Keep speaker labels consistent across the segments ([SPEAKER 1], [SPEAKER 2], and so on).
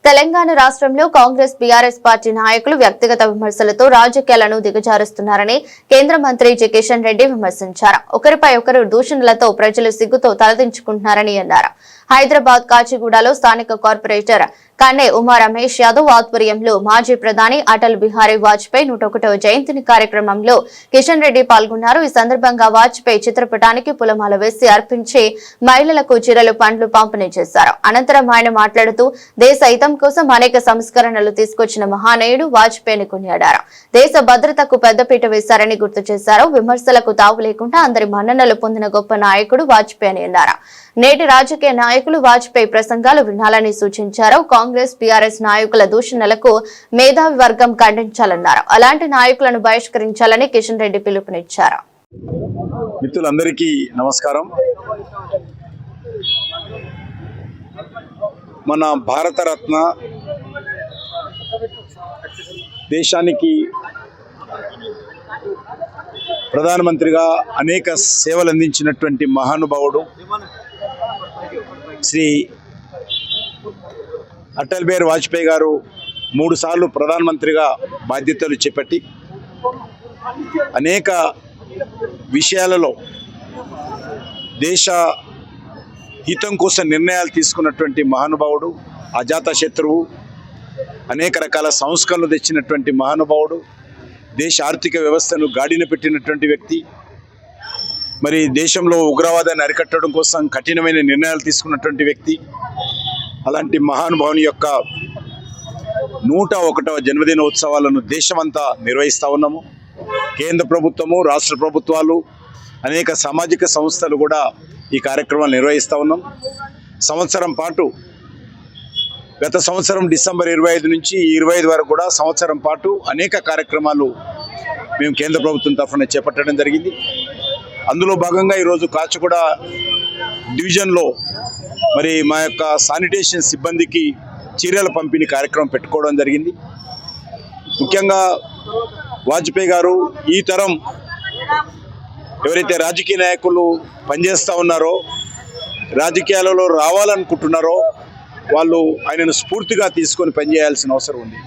[SPEAKER 1] తెలంగాణ రాష్ట్రంలో Congress BRS party నాయకులు వ్యక్తిగత విమర్శలతో రాజకీయాలను దిగజారుస్తున్నారని కేంద్ర మంత్రి జి కిషన్ రెడ్డి విమర్శించారు. ఒకరిపై ఒకరు దూషణలతో ప్రజలు సిగ్గుతో తలదించుకుంటున్నారని అన్నారు. హైదరాబాద్ కాచిగూడలో స్థానిక కార్పొరేటర్ కన్నె ఉమా రమేష్ యాదవ్ ఆధ్వర్యంలో మాజీ ప్రధాని అటల్ బిహారీ వాజ్పేయి 101వ జయంతిని కార్యక్రమంలో కిషన్ రెడ్డి పాల్గొన్నారు. ఈ సందర్భంగా వాజ్పేయి చిత్రపటానికి పూలమాల వేసి అర్పించి మహిళలకు చీరలు పండ్లు పంపిణీ చేశారు. అనంతరం ఆయన మాట్లాడుతూ దేశ హితం కోసం అనేక సంస్కరణలు తీసుకొచ్చిన మహానీయుడు వాజ్పేయిని కొనియాడారు. దేశ భద్రతకు పెద్దపీట వేశారని గుర్తు చేశారు. విమర్శలకు తావు లేకుండా అందరి మన్ననలు పొందిన గొప్ప నాయకుడు వాజ్పేయి అని అన్నారు. నేటి రాజకీయ నాయకులు వాజ్పేయి ప్రసంగాలు వినాలని సూచించారు. కాంగ్రెస్ బీఆర్ఎస్ నాయకుల దూషణలకు మేధావి వర్గం ఖండించాలన్నారు. అలాంటి నాయకులను బహిష్కరించాలని కిషన్ రెడ్డి పిలుపునిచ్చారు.
[SPEAKER 2] మిత్రులందరికీ నమస్కారం. మన భారతరత్న దేశానికి ప్రధానమంత్రిగా అనేక సేవలు అందించినటువంటి మహానుభావుడు శ్రీ అటల్ బిహారీ వాజ్పేయి గారు 3 సార్లు ప్రధానమంత్రిగా బాధ్యతలు చేపట్టి అనేక విషయాలలో దేశ హితం కోసం నిర్ణయాలు తీసుకున్నటువంటి మహానుభావుడు, అజాతశత్రువు, అనేక రకాల సంస్కరణలు తెచ్చినటువంటి మహానుభావుడు, దేశ ఆర్థిక వ్యవస్థను గాడిన పెట్టినటువంటి వ్యక్తి, మరి దేశంలో ఉగ్రవాదాన్ని అరికట్టడం కోసం కఠినమైన నిర్ణయాలు తీసుకున్నటువంటి వ్యక్తి. అలాంటి మహానుభావుని యొక్క 101వ జన్మదిన ఉత్సవాలను దేశమంతా నిర్వహిస్తూ ఉన్నాము. కేంద్ర ప్రభుత్వము, రాష్ట్ర ప్రభుత్వాలు, అనేక సామాజిక సంస్థలు కూడా ఈ కార్యక్రమాలు నిర్వహిస్తూ ఉన్నాం. సంవత్సరం పాటు, గత సంవత్సరం డిసెంబర్ 25 నుంచి 25 వరకు కూడా సంవత్సరం పాటు అనేక కార్యక్రమాలు మేము కేంద్ర ప్రభుత్వం తరఫున చేపట్టడం జరిగింది. అందులో భాగంగా ఈరోజు కాచిగూడ డివిజన్లో మరి మా యొక్క శానిటేషన్ సిబ్బందికి చీరల పంపిణీ కార్యక్రమం పెట్టుకోవడం జరిగింది. ముఖ్యంగా వాజ్పేయి గారు ఈ తరం ఎవరైతే రాజకీయ నాయకులు పనిచేస్తూ ఉన్నారో, రాజకీయాలలో రావాలనుకుంటున్నారో వాళ్ళు ఆయనను స్ఫూర్తిగా తీసుకొని పనిచేయాల్సిన అవసరం ఉంది.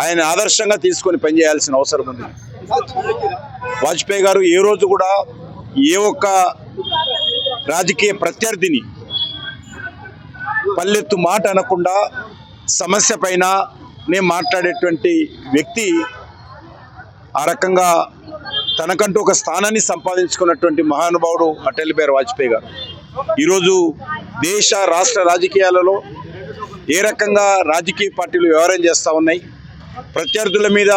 [SPEAKER 2] ఆయన ఆదర్శంగా తీసుకొని పనిచేయాల్సిన అవసరం ఉంది. వాజ్పేయి గారు ఏ రోజు కూడా ఏ ఒక్క రాజకీయ ప్రత్యర్థిని పల్లెత్తు మాట అనకుండా సమస్య పైననే మాట్లాడేటువంటి వ్యక్తి. ఆ రకంగా తనకంటూ ఒక స్థానాన్ని సంపాదించుకున్నటువంటి మహానుభావుడు అటల్ బిహారీ వాజ్పేయి గారు. ఈరోజు దేశ రాష్ట్ర రాజకీయాలలో ఏ రకంగా రాజకీయ పార్టీలు వ్యవహారం చేస్తూ ఉన్నాయి, ప్రత్యర్థుల మీద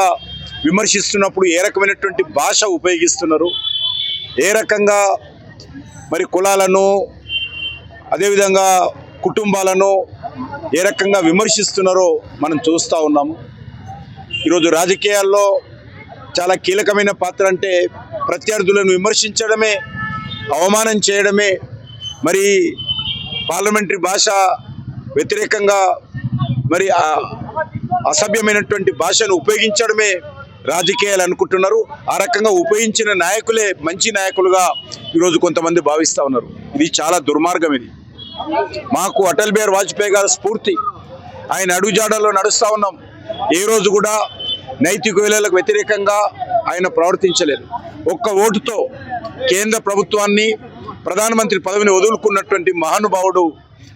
[SPEAKER 2] విమర్శిస్తున్నప్పుడు ఏ రకమైనటువంటి భాష ఉపయోగిస్తున్నారు, ఏ రకంగా మరి కులాలను అదేవిధంగా కుటుంబాలను ఏ రకంగా విమర్శిస్తున్నారో మనం చూస్తూ ఉన్నాము. ఈరోజు రాజకీయాల్లో చాలా కీలకమైన పాత్ర అంటే ప్రత్యర్థులను విమర్శించడమే, అవమానం చేయడమే, మరి పార్లమెంటరీ భాష వ్యతిరేకంగా మరి అసభ్యమైనటువంటి భాషను ఉపయోగించడమే రాజకీయాలు అనుకుంటున్నారు. ఆ రకంగా ఉపయోగించిన నాయకులే మంచి నాయకులుగా ఈరోజు కొంతమంది భావిస్తూ ఉన్నారు. ఇది చాలా దుర్మార్గం. ఇది మాకు అటల్ బిహారీ వాజ్పేయి గారి స్ఫూర్తి. ఆయన అడుగుజాడల్లో నడుస్తూ ఉన్నాం. ఏ రోజు కూడా నైతిక విలువలకు వ్యతిరేకంగా ఆయన ప్రవర్తించలేదు. ఒక్క ఓటుతో కేంద్ర ప్రభుత్వాన్ని, ప్రధానమంత్రి పదవిని వదులుకున్నటువంటి మహానుభావుడు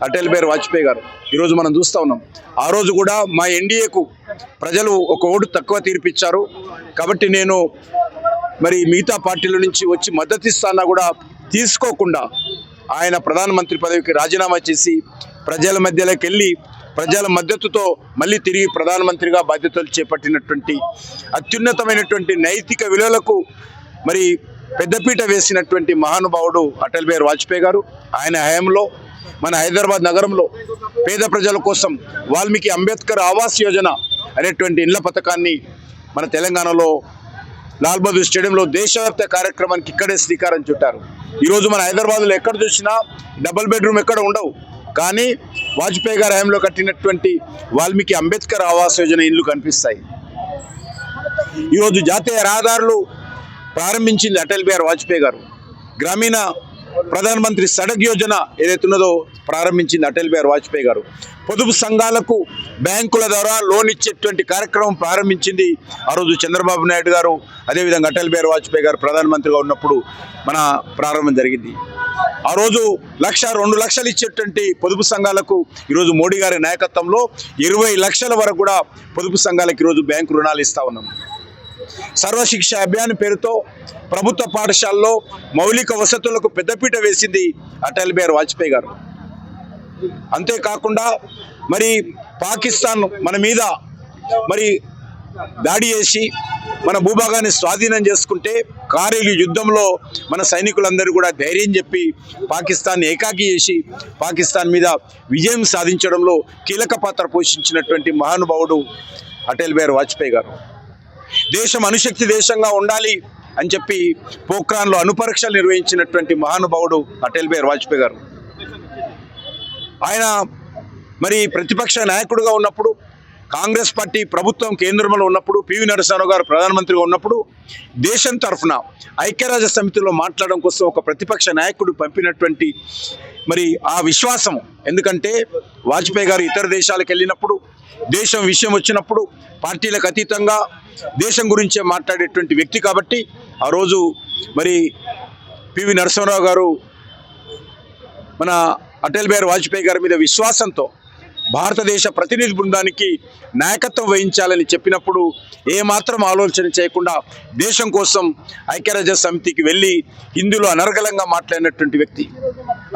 [SPEAKER 2] అటల్ బిహారీ వాజ్పేయి గారు. ఈరోజు మనం చూస్తూ ఉన్నాం. ఆ రోజు కూడా మా ఎన్డీఏకు ప్రజలు ఒక ఓటు తక్కువ తీర్పిచ్చారు కాబట్టి నేను మరి మిగతా పార్టీల నుంచి వచ్చి మద్దతు ఇస్తానా కూడా తీసుకోకుండా ఆయన ప్రధానమంత్రి పదవికి రాజీనామా చేసి ప్రజల మధ్యలోకి వెళ్ళి ప్రజల మద్దతుతో మళ్ళీ తిరిగి ప్రధానమంత్రిగా బాధ్యతలు చేపట్టినటువంటి అత్యున్నతమైనటువంటి నైతిక విలువలకు మరి పెద్దపీట వేసినటువంటి మహానుభావుడు అటల్ బిహారీ వాజ్పేయి గారు. ఆయన హయాంలో మన హైదరాబాద్ నగరంలో పేద ప్రజల కోసం వాల్మీకి అంబేద్కర్ ఆవాస్ యోజన అనేటువంటి ఇళ్ల పథకాన్ని మన తెలంగాణలో లాల్ బహదూర్ స్టేడియంలో దేశవ్యాప్త కార్యక్రమానికి ఇక్కడే శ్రీకారం చుట్టారు. ఈరోజు మన హైదరాబాద్లో ఎక్కడ చూసినా డబుల్ బెడ్రూమ్ ఎక్కడ ఉండవు, కానీ వాజ్పేయి గారి హయాంలో కట్టినటువంటి వాల్మీకి అంబేద్కర్ ఆవాస్ యోజన ఇల్లు కనిపిస్తాయి. ఈరోజు జాతీయ రహదారులు ప్రారంభించింది అటల్ బిహారీ వాజ్పేయి గారు. గ్రామీణ ప్రధానమంత్రి సడక్ యోజన ఏదైతే ఉన్నదో ప్రారంభించింది అటల్ బిహారీ వాజ్పేయి గారు. పొదుపు సంఘాలకు బ్యాంకుల ద్వారా లోన్ ఇచ్చేటువంటి కార్యక్రమం ప్రారంభించింది ఆ రోజు చంద్రబాబు నాయుడు గారు. అదేవిధంగా అటల్ బిహారీ వాజ్పేయి గారు ప్రధానమంత్రిగా ఉన్నప్పుడు మన ప్రారంభం జరిగింది. ఆ రోజు 1,00,000, 2 లక్షలు ఇచ్చేటువంటి పొదుపు సంఘాలకు ఈరోజు మోడీ గారి నాయకత్వంలో 20 లక్షల వరకు కూడా పొదుపు సంఘాలకు ఈరోజు బ్యాంకు రుణాలు ఇస్తా ఉన్నాం. సర్వశిక్ష అభియాన్ పేరుతో ప్రభుత్వ పాఠశాలలో మౌలిక వసతులకు పెద్దపీట వేసింది అటల్ బిహారీ వాజ్పేయి గారు. అంతేకాకుండా మరి పాకిస్తాన్ మన మీద మరి దాడి చేసి మన భూభాగాన్ని స్వాధీనం చేసుకుంటే కార్గిల్ యుద్ధంలో మన సైనికులందరూ కూడా ధైర్యం చెప్పి పాకిస్తాన్ ఏకాకి చేసి పాకిస్తాన్ మీద విజయం సాధించడంలో కీలక పాత్ర పోషించినటువంటి మహానుభావుడు అటల్ బిహారీ వాజ్పేయి గారు. దేశం అణుశక్తి దేశంగా ఉండాలి అని చెప్పి పోఖ్రాన్లో అణుపరీక్షలు నిర్వహించినటువంటి మహానుభావుడు అటల్ బిహారీ వాజ్పేయి గారు. ఆయన మరి ప్రతిపక్ష నాయకుడిగా ఉన్నప్పుడు, కాంగ్రెస్ పార్టీ ప్రభుత్వం కేంద్రంలో ఉన్నప్పుడు, పివి నరసింహారావు గారు ప్రధానమంత్రిగా ఉన్నప్పుడు దేశం తరఫున ఐక్యరాజ్య సమితిలో మాట్లాడడం కోసం ఒక ప్రతిపక్ష నాయకుడు పంపినటువంటి మరి ఆ విశ్వాసం. ఎందుకంటే వాజ్పేయి గారు ఇతర దేశాలకు వెళ్ళినప్పుడు, దేశం విషయం వచ్చినప్పుడు పార్టీలకు అతీతంగా దేశం గురించే మాట్లాడేటువంటి వ్యక్తి కాబట్టి ఆ రోజు మరి పివి నరసింహారావు గారు మన అటల్ బిహారీ వాజ్పేయి గారి మీద విశ్వాసంతో భారతదేశ ప్రతినిధి బృందానికి నాయకత్వం వహించాలని చెప్పినప్పుడు ఏమాత్రం ఆలోచన చేయకుండా దేశం కోసం ఐక్యరాజ్య సమితికి వెళ్ళి హిందీలో అనర్గళంగా మాట్లాడినటువంటి వ్యక్తి.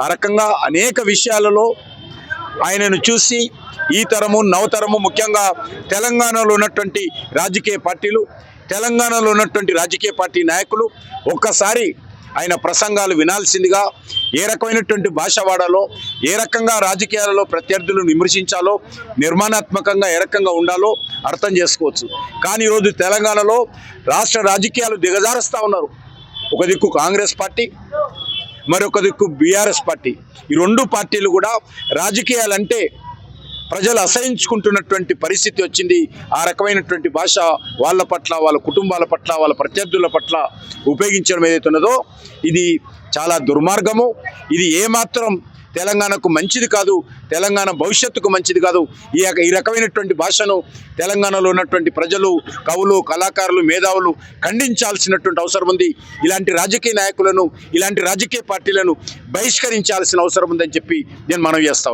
[SPEAKER 2] ఆ రకంగా అనేక విషయాలలో ఆయనను చూసి ఈ తరము నవతరము, ముఖ్యంగా తెలంగాణలో ఉన్నటువంటి రాజకీయ పార్టీలు, తెలంగాణలో ఉన్నటువంటి రాజకీయ పార్టీ నాయకులు ఒక్కసారి ఆయన ప్రసంగాలు వినాల్సిందిగా, ఏ రకమైనటువంటి భాష వాడాలో, ఏ రకంగా రాజకీయాలలో ప్రత్యర్థులను విమర్శించాలో, నిర్మాణాత్మకంగా ఏ రకంగా ఉండాలో అర్థం చేసుకోవచ్చు. కానీ ఈరోజు తెలంగాణలో రాష్ట్ర రాజకీయాలు దిగజారుస్తూ ఉన్నారు. ఒక దిక్కు కాంగ్రెస్ పార్టీ, మరొక దిక్కు బీఆర్ఎస్ పార్టీ. ఈ రెండు పార్టీలు కూడా రాజకీయాలంటే ప్రజలు అసహించుకుంటున్నటువంటి పరిస్థితి వచ్చింది. ఆ రకమైనటువంటి భాష వాళ్ళ పట్ల, వాళ్ళ కుటుంబాల పట్ల, వాళ్ళ ప్రత్యర్థుల పట్ల ఉపయోగించడం ఏదైతే ఉన్నదో ఇది చాలా దుర్మార్గము. ఇది ఏమాత్రం తెలంగాణకు మంచిది కాదు, తెలంగాణ భవిష్యత్తుకు మంచిది కాదు. ఈ రకమైనటువంటి భాషను తెలంగాణలో ఉన్నటువంటి ప్రజలు, కవులు, కళాకారులు, మేధావులు ఖండించాల్సినటువంటి అవసరం ఉంది. ఇలాంటి రాజకీయ నాయకులను, ఇలాంటి రాజకీయ పార్టీలను బహిష్కరించాల్సిన అవసరం ఉందని చెప్పి నేను మనవి చేస్తా ఉన్నాను.